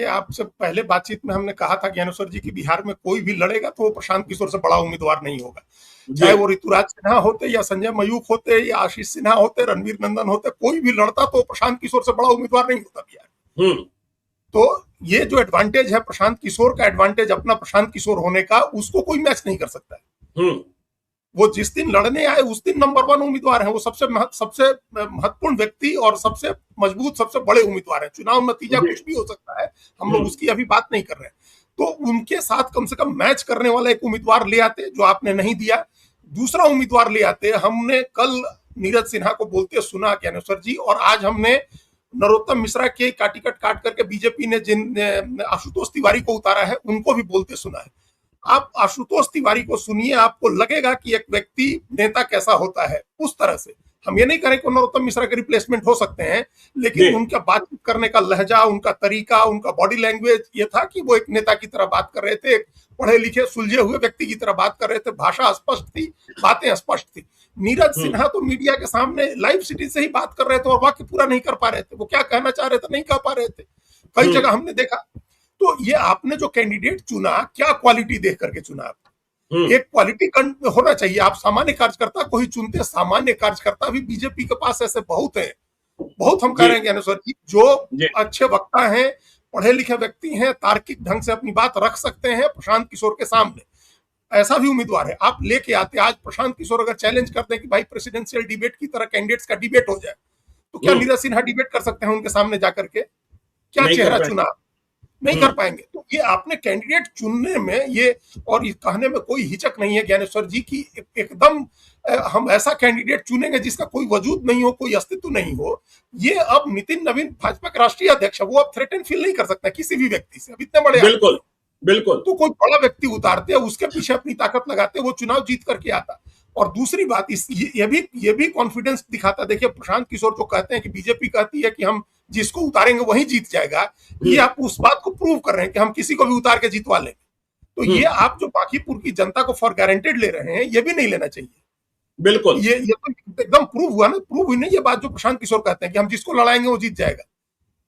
देखिए, आपसे पहले बातचीत में हमने कहा था ज्ञानेश्वर जी की बिहार में कोई भी लड़ेगा तो वो प्रशांत किशोर से बड़ा उम्मीदवार नहीं होगा। जी। चाहे वो ऋतुराज सिन्हा होते या संजय मयूख होते या आशीष सिन्हा होते, रणवीर नंदन होते, कोई भी लड़ता तो प्रशांत किशोर से बड़ा उम्मीदवार नहीं होता बिहार। हम्म। तो ये जो एडवांटेज है प्रशांत किशोर का, एडवांटेज अपना प्रशांत किशोर होने का, उसको कोई मैच नहीं कर सकता है। हम्म। वो जिस दिन लड़ने आए उस दिन नंबर 1 उम्मीदवार है। वो सबसे महत्वपूर्ण व्यक्ति और सबसे मजबूत, सबसे बड़े उम्मीदवार है। चुनाव नतीजा जी। कुछ भी हो सकता है, हम लोग उसकी अभी बात नहीं कर रहे हैं। तो उनके साथ कम से कम मैच करने वाला एक उम्मीदवार ले आते, जो आपने नहीं दिया। दूसरा उम्मीदवार ले आते। हमने कल नीरज सिन्हा को बोलते सुना ज्ञानेश्वर जी, और आज हमने नरोत्तम मिश्रा के काटिकट काट करके बीजेपी ने जिन आशुतोष तिवारी को उतारा है उनको भी बोलते सुना है। आप आशुतोष तिवारी को सुनिए, आपको लगेगा कि एक व्यक्ति नेता कैसा होता है उस तरह से। हम ये नहीं करें कि नरोत्तम मिश्रा के रिप्लेसमेंट हो सकते हैं, लेकिन उनका बातचीत करने का लहजा, उनका तरीका, उनका बॉडी लैंग्वेज ये था कि वो एक नेता की तरह बात कर रहे थे, एक पढ़े लिखे सुलझे हुए व्यक्ति की तरह बात कर रहे थे। भाषा स्पष्ट थी, बातें स्पष्ट थी। नीरज सिन्हा तो मीडिया के सामने लाइव सिटी से ही बात कर रहे थे और वाक्य पूरा नहीं कर पा रहे थे। वो क्या कहना चाह रहे थे नहीं कह पा रहे थे, कई जगह हमने देखा। तो ये आपने जो कैंडिडेट चुना, क्या क्वालिटी देख करके चुना आप? एक क्वालिटी होना चाहिए। आप सामान्य कार्यकर्ता को ही चुनते। सामान्य कार्यकर्ता भी बीजेपी के पास ऐसे बहुत हैं, बहुत। हम कह रहे हैं ज्ञानेश्वर जी, जो अच्छे वक्ता हैं, पढ़े लिखे व्यक्ति हैं, तार्किक ढंग से अपनी बात रख सकते हैं प्रशांत किशोर के सामने, ऐसा भी उम्मीदवार है। आप लेके आते आज प्रशांत किशोर अगर चैलेंज करते हैं कि भाई प्रेसिडेंशियल डिबेट की तरह कैंडिडेट्स का डिबेट हो जाए, तो क्या नीरज सिन्हा डिबेट कर सकते हैं उनके सामने जाकर के? क्या चेहरा चुना? नहीं कर पाएंगे। तो ये आपने कैंडिडेट चुनने में ये, और ये कहने में कोई हिचक नहीं है ज्ञानेश्वर जी की एकदम हम ऐसा कैंडिडेट चुनेंगे जिसका कोई वजूद नहीं हो, कोई अस्तित्व नहीं हो। ये अब नितिन नवीन भाजपा के राष्ट्रीय अध्यक्ष, वो अब थ्रेटन फील नहीं कर सकता किसी भी व्यक्ति से। अब इतने बड़े बिल्कुल बिल्कुल। तो कोई बड़ा व्यक्ति उतारते, उसके पीछे अपनी ताकत लगाते, वो चुनाव जीत करके आता। और दूसरी बात, ये भी कॉन्फिडेंस दिखाता। देखिए, प्रशांत किशोर जो कहते हैं कि बीजेपी कहती है कि हम जिसको उतारेंगे वही जीत जाएगा, ये आप उस बात को प्रूव कर रहे हैं कि हम किसी को भी उतार के जितवा लेंगे। तो ये आप जो बांकीपुर की जनता को फॉर गारंटेड ले रहे हैं, ये भी नहीं लेना चाहिए। बिल्कुल। ये तो एकदम प्रूव हुआ ना। प्रूव हुई नहीं ये बात जो प्रशांत किशोर कहते हैं कि हम जिसको लड़ाएंगे वो जीत जाएगा।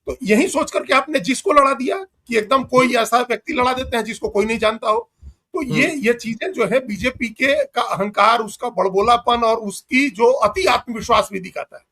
तो यही सोच करके आपने जिसको लड़ा दिया कि एकदम कोई ऐसा व्यक्ति लड़ा देते हैं जिसको कोई नहीं जानता हो। तो ये चीजें जो है बीजेपी के का अहंकार, उसका बड़बोलापन और उसकी जो अति आत्मविश्वास भी दिखाता है।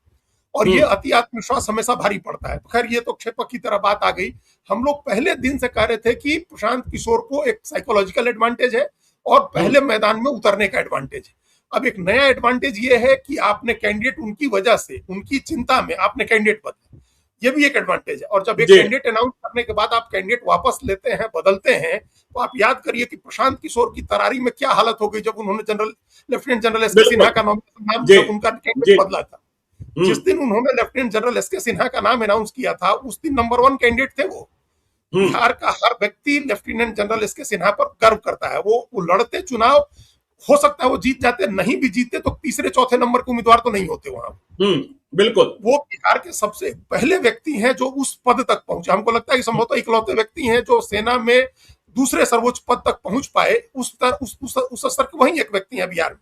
और ये अति आत्मविश्वास हमेशा भारी पड़ता है। खैर, ये तो क्षेपक की तरह बात आ गई। हम लोग पहले दिन से कह रहे थे कि प्रशांत किशोर को एक साइकोलॉजिकल एडवांटेज है और पहले मैदान में उतरने का एडवांटेज है। अब एक नया एडवांटेज ये है कि आपने कैंडिडेट, उनकी वजह से, उनकी चिंता में आपने कैंडिडेट बदला। ये भी एक एडवांटेज है। और जब एक कैंडिडेट अनाउंस करने के बाद आप कैंडिडेट वापस लेते हैं, बदलते हैं, तो आप याद करिए कि प्रशांत किशोर की तरारी में क्या हालत हो गई जब उन्होंने लेफ्टिनेंट जनरल एस के सिन्हा का नाम जब उनका कैंडिडेट बदला था। जिस दिन उन्होंने लेफ्टिनेंट जनरल एस के सिन्हा का नाम अनाउंस किया था, उस दिन नंबर 1 कैंडिडेट थे वो। बिहार का हर व्यक्ति लेफ्टिनेंट जनरल एस के सिन्हा पर गर्व करता है। वो लड़ते चुनाव, हो सकता है वो जीत जाते, नहीं भी जीते तो तीसरे चौथे नंबर के उम्मीदवार तो नहीं होते वहां। बिल्कुल। वो बिहार के सबसे पहले व्यक्ति हैं जो उस पद तक पहुंचे। हमको लगता है कि संभवतः इकलौते व्यक्ति हैं जो सेना में दूसरे सर्वोच्च पद तक पहुंच पाए। उस स्तर के वही एक व्यक्ति हैं बिहार में।